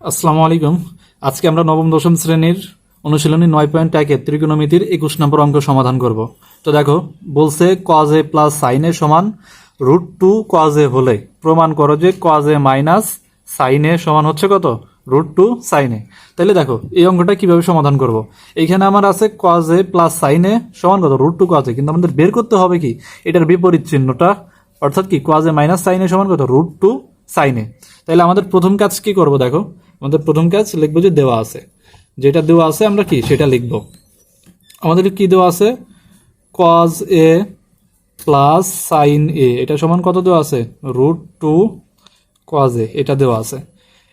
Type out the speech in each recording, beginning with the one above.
আসসালামু আলাইকুম। আজকে আমরা নবম দশম শ্রেণীর অনুশীলনী 9.1 ত্রিকোণমিতির 21 নম্বর অঙ্ক সমাধান করব। তো দেখো, বলছে কজ এ প্লাস সাইন এ সমান √2 কজ এ হলে প্রমাণ করো যে কজ এ মাইনাস সাইন এ সমান হচ্ছে কত, √2 সাইন এ। তাহলে দেখো এই অঙ্কটা কিভাবে সমাধান করব। এইখানে আমার আছে কজ এ প্লাস সাইন এ সমান কত, √2 কজ এ, কিন্তু আমাদের বের করতে হবে কি এটার বিপরীত চিহ্নটা, অর্থাৎ কি কজ এ মাইনাস সাইন এ সমান কত, √2 সাইন এ। তাহলে আমাদের প্রথম কাজ কি করব, দেখো আমাদের প্রথম কাজ লিখবো যে দেওয়া আছে, যেটা দেওয়া আছে আমরা কি সেটা লিখবো। আমাদের কি দেওয়া আছে, কজ এ প্লাস সাইন এ এটা সমান কত দেওয়া আছে, √2 কজ এ, এটা দেওয়া আছে।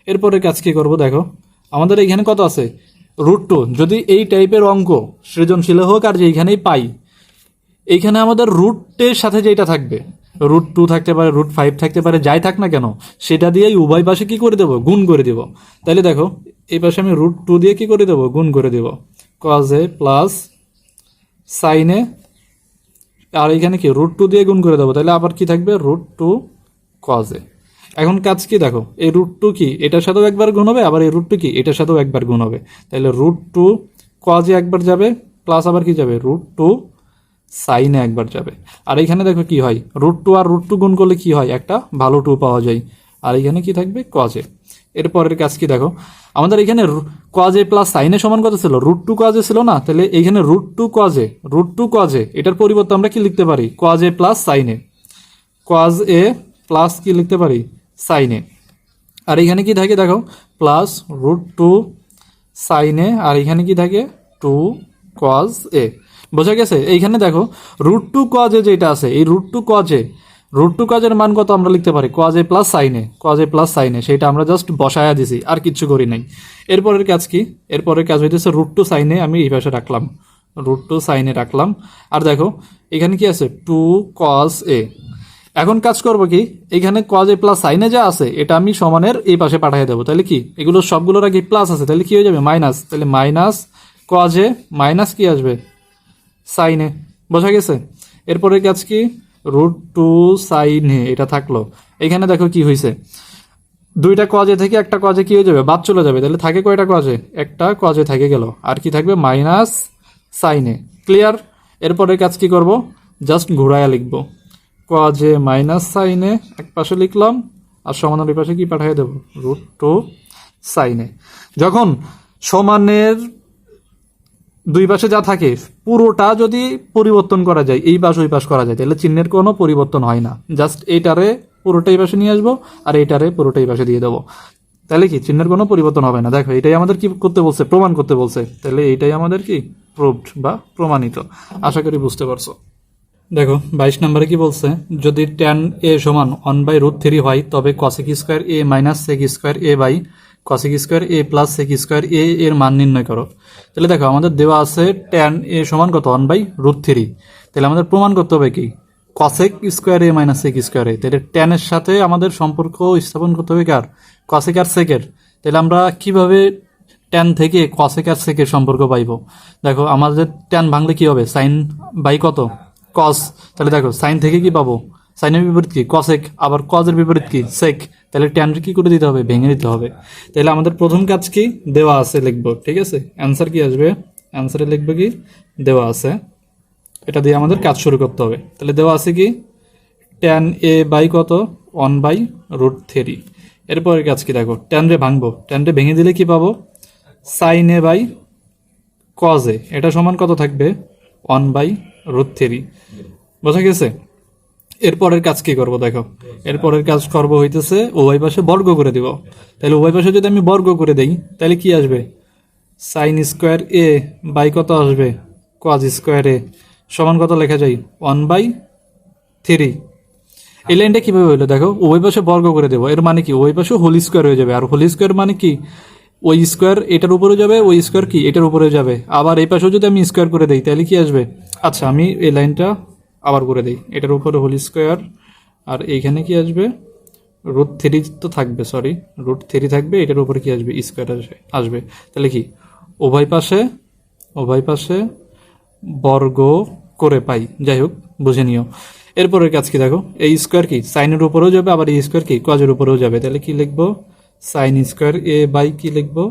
এরপরে কাজ কি করব, দেখো আমাদের এখানে কত আছে, √2। যদি এই টাইপের অঙ্ক সৃজনশীল হোক আর যেখানেই পাই, এইখানে আমাদের রুটের সাথে যেটা থাকবে, √2 থাকতে পারে, √5 থাকতে পারে, যাই থাক না কেন সেটা দিয়েই উভয় পাশে কি করে দেবো, গুণ করে দেব। তাহলে দেখো এই পাশে আমি √2 দিয়ে কি করে দেবো, গুণ করে দেব, কজ এ প্লাস সাইন এ, আর এখানে কি √2 দিয়ে গুণ করে দেবো। তাহলে আবার কি থাকবে, √2 কজ এ। এখন কাজ কি দেখো, এই √2 কি এটার সাথেও একবার গুণ হবে, আবার এই √2 কি এটার সাথেও একবার গুণ হবে। তাহলে √2 কজ এ একবার যাবে, প্লাস আবার কি যাবে, √2 সাইনে একবার যাবে। আর এখানে দেখো কি হয়, √2 আর √2 গুণ করলে কি হয়, একটা ভালো 2 পাওয়া যায়। আর এখানে কি থাকবে, কজ এ। এরপরের কাজ কি দেখো, আমাদের এখানে কজ এ প্লাস সাইনে সমান কত ছিল, √2 কজ এ ছিল না। তাহলে এখানে √2 কজ এ, √2 কজ এ এটার পরিবর্তে আমরা কি লিখতে পারি, কজ এ প্লাস সাইনে, কজ এ প্লাস কি লিখতে পারি, সাইনে। আর এখানে কি থাকে দেখো, প্লাস √2 সাইনে, আর এখানে কি থাকে, 2 কজ এ। বোঝা গেছে। এইখানে দেখো √2 কজ এ যেটা আছে, এই √2 কজ এ, √2 কজ এর মান কত আমরা লিখতে পারি, কজ এ প্লাস সাইনে, কজ এ প্লাস সাইনে, সেটা আমরা জাস্ট বসায়া দিছি, আর কিচ্ছু করি নাই। এরপরের কাজ কি, এরপরের কাজ হইতেছে √2 সাইনে আমি এই পাশে রাখলাম, √2 সাইনে রাখলাম। আর দেখো এখানে কি আছে, 2 কজ এ। এখন কাজ করবো কি, এখানে কজ এ প্লাস সাইনে যা আছে এটা আমি সমানের এই পাশে পাঠিয়ে দেবো। তাহলে কি এগুলো সবগুলোর আগে প্লাস আছে, তাহলে কি হয়ে যাবে, মাইনাস। তাহলে মাইনাস কজ এ মাইনাস কি আসবে, সাইনে। বোঝা গেছে। এরপরে কাজ কি, √2 সাইনে এটা থাকলো। এখানে দেখো কি হয়েছে, দুইটা কজে থেকে একটা কজে কি হয়ে যাবে, বাদ চলে যাবে। তাহলে থাকে কয়টা কজে, একটা কজে থেকে গেল, আর কি থাকবে, মাইনাস সাইনে। ক্লিয়ার। এরপরে কাজ কি করব, জাস্ট ঘুরায়া লিখবো, কজে মাইনাস সাইনে এক পাশে লিখলাম, আর সমানের ওই পাশে কি পাঠিয়ে দেবো, √2 সাইনে। যখন সমানের দুই পাশে যা থাকে পুরোটা যদি পরিবর্তন করা যায়, এই পাশ ওই পাশ করা যায়, তাহলে চিহ্নের কোনো পরিবর্তন হয় না। জাস্ট এইটারে পুরোটাই পাশে নিয়ে আসবো, আর এইটারে পুরোটাই পাশে দিয়ে দেবো। তাহলে কি চিহ্নের কোনো পরিবর্তন হবে না। দেখো এটাই আমাদের কি করতে বলছে, প্রমাণ করতে বলছে। তাহলে এইটাই আমাদের কি প্রুভড বা প্রমাণিত। আশা করি বুঝতে পারছো। দেখো 22 নম্বরে কি বলছে, যদি tan a সমান 1/√3 হয় তবে cosec square a minus sec square a by cosec square a plus sec square a এর মান নির্ণয় করো। তাহলে দেখো আমাদের দেওয়া আছে tan a সমান কত, 1/√3। তাহলে আমাদের প্রমাণ করতে হবে কি, cosec square a minus sec square a। তাহলে tan এর সাথে আমাদের সম্পর্ক স্থাপন করতে হবে কার, cosec আর sec এর। তাহলে আমরা কিভাবে tan থেকে cosec আর sec এর সম্পর্ক পাইবো। দেখো আমাদের tan ভাঙলে কি হবে, sin বাই কত, কস। তাহলে দেখো সাইন থেকে কি পাবো, সাইনের বিপরীত কি, কসেক, আবার কজের বিপরীত কি, সেক। তাহলে ট্যান কি করে দিতে হবে, ভেঙে দিতে হবে। তাহলে আমাদের প্রথম কাজ কি, দেওয়া আছে লিখবো। ঠিক আছে, অ্যান্সার কি আসবে, অ্যান্সারে লিখবো কি, দেওয়া আছে, এটা দিয়ে আমাদের কাজ শুরু করতে হবে। তাহলে দেওয়া আছে কি, tan a বাই কত, 1/√3। এরপরের কাজ কি দেখো, ট্যান রে ভাঙবো, ট্যান রে ভেঙে দিলে কি পাবো, sine A by cos A, এটা সমান কত থাকবে, 1/√3। বোঝা গেছে। এরপরের কাজ কি করব, দেখো এরপরের কাজ করব হইতেছে উভয় পাশে বর্গ করে দিব। তাহলে উভয় পাশে যদি আমি বর্গ করে দেই তাহলে কি আসবে, সাইন স্কোয়ার এ বাই কত আসবে, কজ স্কোয়ার এ সমান কত লেখা যায়, 1/3। এই লাইনটা কিভাবে হইলো, দেখো উভয় পাশে বর্গ করে দেবো, এর মানে কি উভয় পাশে হোল স্কোয়ার হয়ে যাবে। আর হোল স্কোয়ার মানে কি, ওই স্কোয়ার এটার উপরে যাবে, ওই স্কোয়ার কি এটার উপরে যাবে। আবার এই পাশেও যদি আমি স্কোয়ার করে দেই তাহলে কি আসবে, আচ্ছা আমি এই লাইনটা আবার করে দিই, এটার উপরে হোল স্কোয়ার, আর এইখানে কি আসবে, √3 তো থাকবে, সরি √3 থাকবে, এটার উপরে কি আসবে, স্কোয়ার আসবে। তাহলে কি উভয় পাশে বর্গ করে পাই। যাই হোক বুঝে নিও। এরপরের কাজ কি দেখো, এই স্কোয়ার কি সাইনের উপরেও যাবে, আবার এই স্কোয়ার কি কজের উপরেও যাবে। তাহলে কি লিখবো, সাইন স্কোয়ার এ বাই কি লিখবো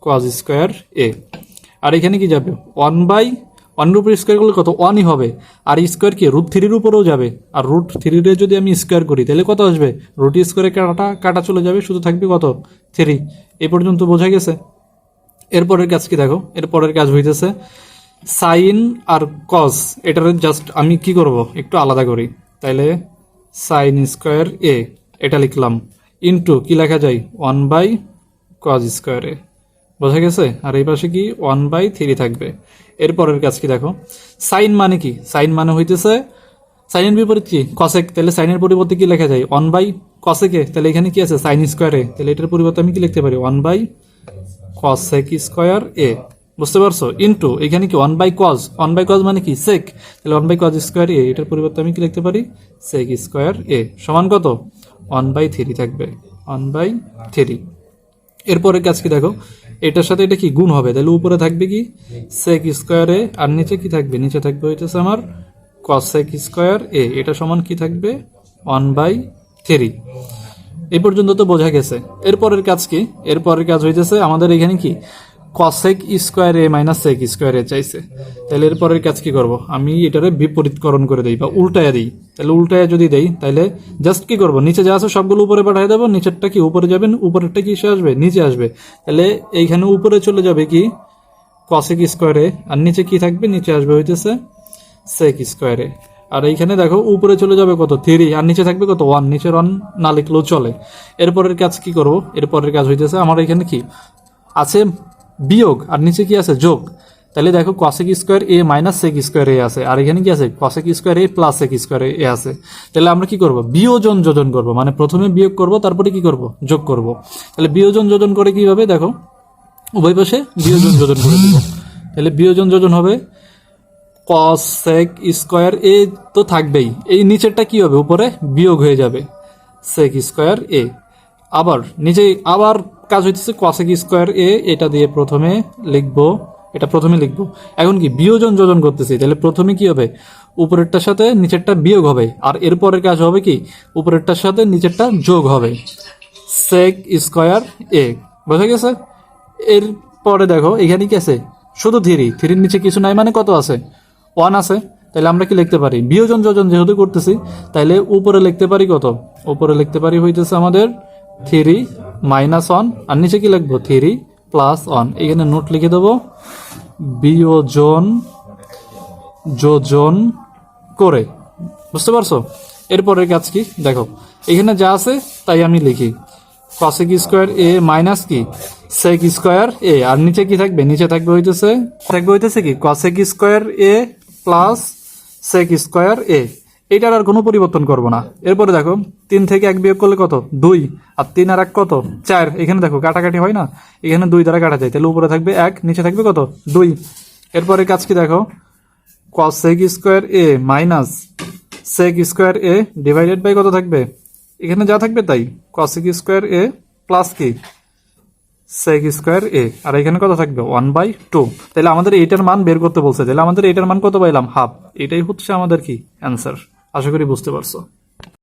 কজ স্কোয়ার এ। আর এখানে কি যাবে 1/1 উপর স্কোয়ার করলে কত 1ই হবে। আর স্কোয়ার কি √3 উপরেও যাবে। আর √3 এর যদি আমি স্কোয়ার করি তাহলে কত আসবে, √ স্কোয়ারে কাটা চলে যাবে, শুধু থাকবে কত 3। এ পর্যন্ত বোঝা গেছে। এরপরের কাজ কি দেখো, এরপরের কাজ হইতেছে সাইন আর কজ, এটার জাস্ট আমি কি করব একটু আলাদা করি। তাইলে সাইন স্কোয়ার এ এটা লিখলাম, ইন্টু কি লেখা যায় 1/কজ স্কোয়ার এ। বোঝা গেছে। আর এই পাশে কি 1/3 থাকবে। এরপরের কাজ কি দেখো, সাইন মানে কি, সাইন মানে হইতেছে সাইনের বিপরীত কি কসেক। তাহলে সাইনের পরিবর্তে কি লেখা যায় 1/কসেকে। তাহলে এখানে কি আছে সাইন স্কোয়ারে, তাহলে এটার পরিবর্তে আমি কি লিখতে পারি 1/কসেক স্কোয়ার এ। বুঝতে পারছো। ইন্টু এখানে কি 1/কজ, 1/কজ মানে কি সেক, তাহলে 1/কজ স্কোয়ার এ, এটার পরিবর্তে আমি কি লিখতে পারি সেক স্কোয়ার এ সমান কত 1/3 থাকবে 1/3। এরপরের কাজ কি দেখো, এটার সাথে এটা কি গুণ হবে, তাহলে উপরে থাকবে কি সেক স্কোয়ার এ, আর নিচে কি থাকবে, নিচে থাকবে হইতেছে আমার কসেক স্কোয়ার এ, এটা সমান কি থাকবে 1/3। এই পর্যন্ত তো বোঝা গেছে। এরপরের কাজ কি, এরপরের কাজ হইতেছে আমাদের এখানে কি cosec square A minus sec square এ চাইছে। তাহলে এরপরের কাজ কি করব, আমি এটারে বিপরীতকরণ করে দেই বা উল্টায়া দিই। তাহলে উল্টায়া যদি দেই তাহলে জাস্ট কি করব, নিচে যা আছে সবগুলো উপরে পাঠিয়ে দেবো, নিচেরটা কি উপরে যাবে, উপরেরটা কি এসে আসবে নিচে আসবে। তাহলে এইখানে উপরে চলে যাবে কি কসেক স্কোয়ার এ, আর নিচে কি থাকবে, নিচে আসবে হইতেছে সেক স্কোয়ার এ। আর এইখানে দেখো উপরে চলে যাবে কত 3, আর নিচে থাকবে কত 1, নিচের 1 না লিখলেও চলে। এরপরের কাজ কি করব, এরপরের কাজ হইতেছে আমার এখানে কি আছে বিয়োগ, আর নিচে কি আছে যোগ। তাহলে দেখো cosec square A minus sec square এ আছে, আর এখানে কি আছে কসেক স্কোয়ার এ প্লাস সেক স্কোয়ার এ আছে। তাহলে আমরা কি করব, বিয়োজন যোজন করব, মানে প্রথমে বিয়োগ করব তারপরে কি করব যোগ করব। তাহলে বিয়োজন যোজন করে কিভাবে দেখো, উভয় পাশে বিয়োজন যোজন করে দিব। তাহলে বিয়োজন যোজন হবে কসেক স্কোয়ার এ তো থাকবেই, এই নিচেরটা কি হবে উপরে বিয়োগ হয়ে যাবে সেক স্কোয়ার এ। আবার নিচে আবার কাজ হইতেছে কসেক স্কোয়ার এ, এটা দিয়ে প্রথমে লিখবো, এটা প্রথমে লিখবো। এখন কি বিয়োজন যোজন করতেছি, তাহলে প্রথমে কি হবে উপরেরটার সাথে নিচেরটা বিয়োগ হবে, আর এরপরের কাজ হবে কি উপরেরটার সাথে নিচেরটা যোগ হবে সেক স্কোয়ার এ। বোঝা গেছে। এরপরে দেখো এখানে কি আছে শুধু 3 নিচে কিছু নাই, মানে কত আছে 1 আছে। তাহলে আমরা কি লিখতে পারি বিয়োজন যোজন যেহেতু করতেছি, তাহলে উপরে লিখতে পারি কত, উপরে লিখতে পারি হইতেছে আমাদের 3 মাইনাস 1, আর নিচে কি লিখবো 3 প্লাস 1। এখানে নোট লিখে দেবো বিয়োজন যোজন করে। বুঝতে পারছো। এরপরের কাজ কি দেখো, এখানে যা আছে তাই আমি লিখি কসেক স্কোয়ার এ মাইনাস কি সেক স্কোয়ার এ, আর নিচে কি থাকবে, নিচে থাকবে হইতেছে কি কসেক স্কোয়ার এ প্লাস সেক স্কোয়ার এ। এইটার আর কোনো পরিবর্তন করব না। এরপরে দেখো 3 থেকে 1 বিয়োগ করলে কত 2, আর 3 আর 1 কত 4। এখানে দেখো কাটাকাটি হয় না, এখানে 2 দ্বারা কাটা যায়, তাহলে উপরে থাকবে 1, নিচে থাকবে কত 2। এরপরে কাজ কি দেখো cosec square A minus sec square A divided by কত থাকবে, এখানে যা থাকবে তাই কসেক স্কোয়ার এ প্লাস কি সেক স্কোয়ার এ, আর এখানে কত থাকবে 1/2। তাহলে আমাদের এইটার মান বের করতে বলছে, তাহলে আমাদের এইটার মান কত পাইলাম হাফ। এটাই হচ্ছে আমাদের কি অ্যান্সার। আশা করি বুঝতে পারছো।